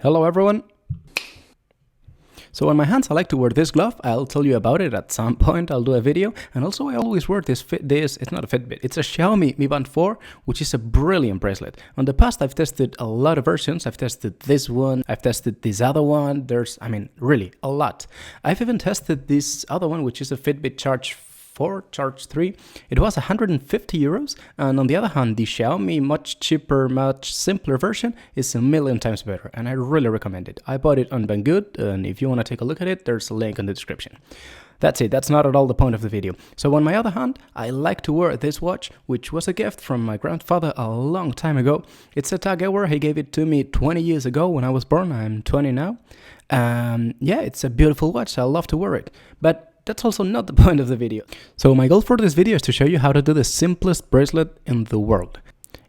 Hello everyone! So on my hands I like to wear this glove. I'll tell you about it at some point. I'll do a video. And also I always wear this, it's not a Fitbit, it's a Xiaomi Mi Band 4, which is a brilliant bracelet. In the past I've tested a lot of versions. I've tested this one, I've tested this other one. Really a lot. I've even tested this other one, which is a Fitbit Charge 4, Charge 3. It was 150 euros, and on the other hand, the Xiaomi much cheaper, much simpler version is a million times better, and I really recommend it. I bought it on Banggood, and if you want to take a look at it, there's a link in the description. That's it, that's not at all the point of the video. So on my other hand, I like to wear this watch, which was a gift from my grandfather a long time ago. It's a Tag Heuer. He gave it to me 20 years ago when I was born. I'm 20 now. Yeah, it's a beautiful watch. I love to wear it. But that's also not the point of the video. So my goal for this video is to show you how to do the simplest bracelet in the world.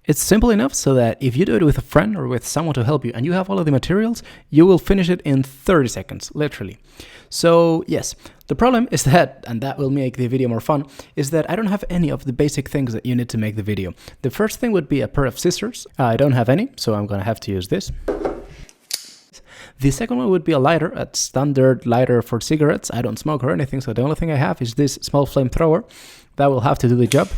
It's simple enough so that if you do it with a friend or with someone to help you and you have all of the materials, you will finish it in 30 seconds, literally. So yes, the problem is that, and that will make the video more fun, is that I don't have any of the basic things that you need to make the video. The first thing would be a pair of scissors. I don't have any, so I'm gonna have to use this. The second one would be a lighter, a standard lighter for cigarettes. I don't smoke or anything, so the only thing I have is this small flamethrower. That will have to do the job.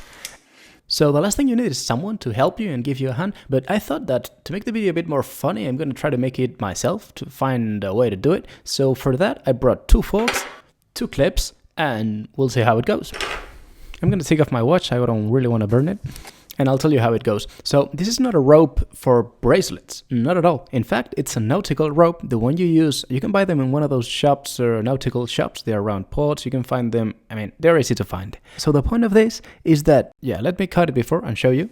So the last thing you need is someone to help you and give you a hand, but I thought that to make the video a bit more funny, I'm going to try to make it myself, to find a way to do it. So for that, I brought 2 forks, 2 clips, and we'll see how it goes. I'm going to take off my watch, I don't really want to burn it. And I'll tell you how it goes. So this is not a rope for bracelets, not at all. In fact, it's a nautical rope, the one you use. You can buy them in one of those shops or nautical shops. They're around ports. You can find them. They're easy to find. So the point of this is that, let me cut it before and show you.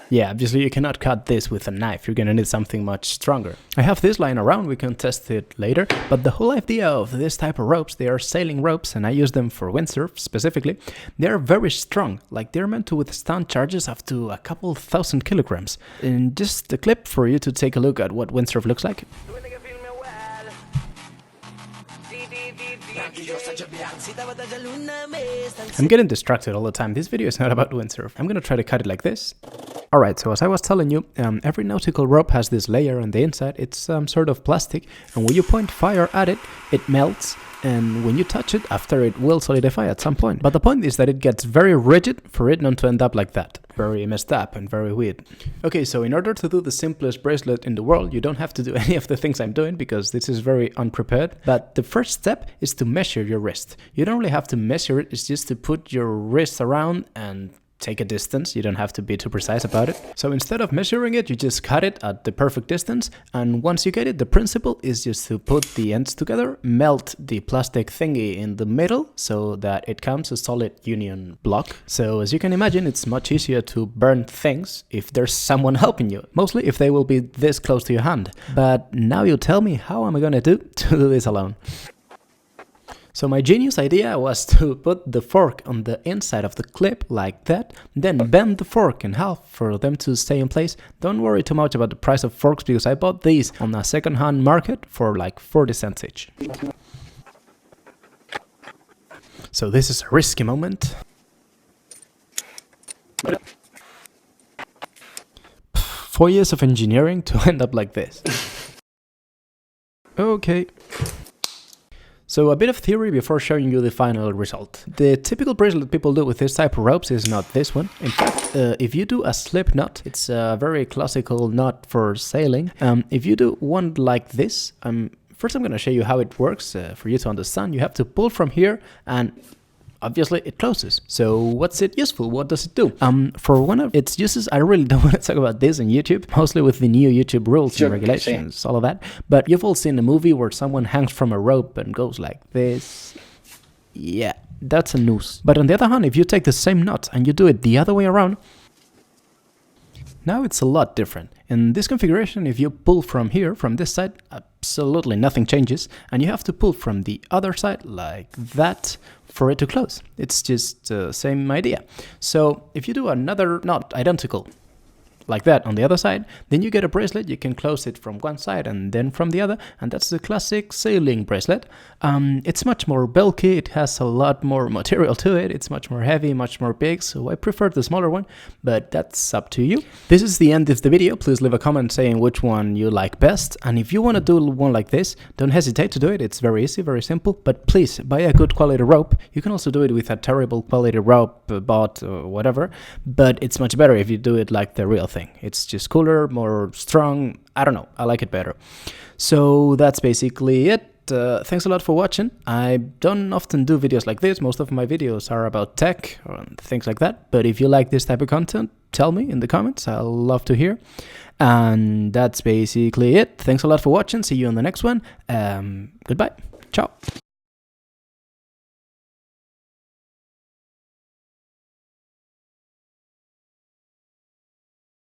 Yeah, obviously you cannot cut this with a knife. You're gonna need something much stronger. I have this lying around, we can test it later, but the whole idea of this type of ropes, they are sailing ropes, and I use them for windsurf specifically. They're very strong, like they're meant to withstand charges up to a couple thousand kilograms. And just a clip for you to take a look at what windsurf looks like. I'm getting distracted all the time. This video is not about windsurf. I'm gonna try to cut it like this. Alright, so as I was telling you, every nautical rope has this layer on the inside. It's some sort of plastic, and when you point fire at it, it melts, and when you touch it, after it will solidify at some point. But the point is that it gets very rigid for it not to end up like that. Very messed up and very weird. Okay, so in order to do the simplest bracelet in the world, you don't have to do any of the things I'm doing because this is very unprepared. But the first step is to measure your wrist. You don't really have to measure it, it's just to put your wrist around and take a distance. You don't have to be too precise about it. So instead of measuring it, you just cut it at the perfect distance, and once you get it, the principle is just to put the ends together, melt the plastic thingy in the middle so that it comes a solid union block. So as you can imagine, it's much easier to burn things if there's someone helping you, mostly if they will be this close to your hand. But now you tell me, how am I gonna do this alone? So my genius idea was to put the fork on the inside of the clip like that, then bend the fork in half for them to stay in place. Don't worry too much about the price of forks because I bought these on a second-hand market for like 40 cents each. So this is a risky moment. 4 years of engineering to end up like this. Okay. So a bit of theory before showing you the final result. The typical bracelet people do with this type of ropes is not this one. In fact, if you do a slip knot, it's a very classical knot for sailing. If you do one like this, first I'm going to show you how it works for you to understand. You have to pull from here and obviously it closes. So what's it useful? What does it do? For one of its uses, I really don't want to talk about this on YouTube, mostly with the new YouTube rules and regulations, all of that. But you've all seen a movie where someone hangs from a rope and goes like this. Yeah, that's a noose. But on the other hand, if you take the same knot and you do it the other way around, now it's a lot different. In this configuration, if you pull from here, from this side, absolutely nothing changes, and you have to pull from the other side like that for it to close. It's just the same idea. So if you do another knot identical, like that on the other side. Then you get a bracelet. You can close it from one side and then from the other, and that's the classic sailing bracelet. It's much more bulky. It has a lot more material to it. It's much more heavy, much more big, so I prefer the smaller one, but that's up to you. This is the end of the video. Please leave a comment saying which one you like best, and if you want to do one like this, don't hesitate to do it. It's very easy, very simple, but please buy a good quality rope. You can also do it with a terrible quality rope bought or whatever, but it's much better if you do it like the real thing. It's just cooler, more strong. I don't know, I like it better. So that's basically it. Thanks a lot for watching. I don't often do videos like this. Most of my videos are about tech or things like that, but if you like this type of content, tell me in the comments. I'll love to hear. And that's basically it. Thanks a lot for watching. See you on the next one. Goodbye. Ciao.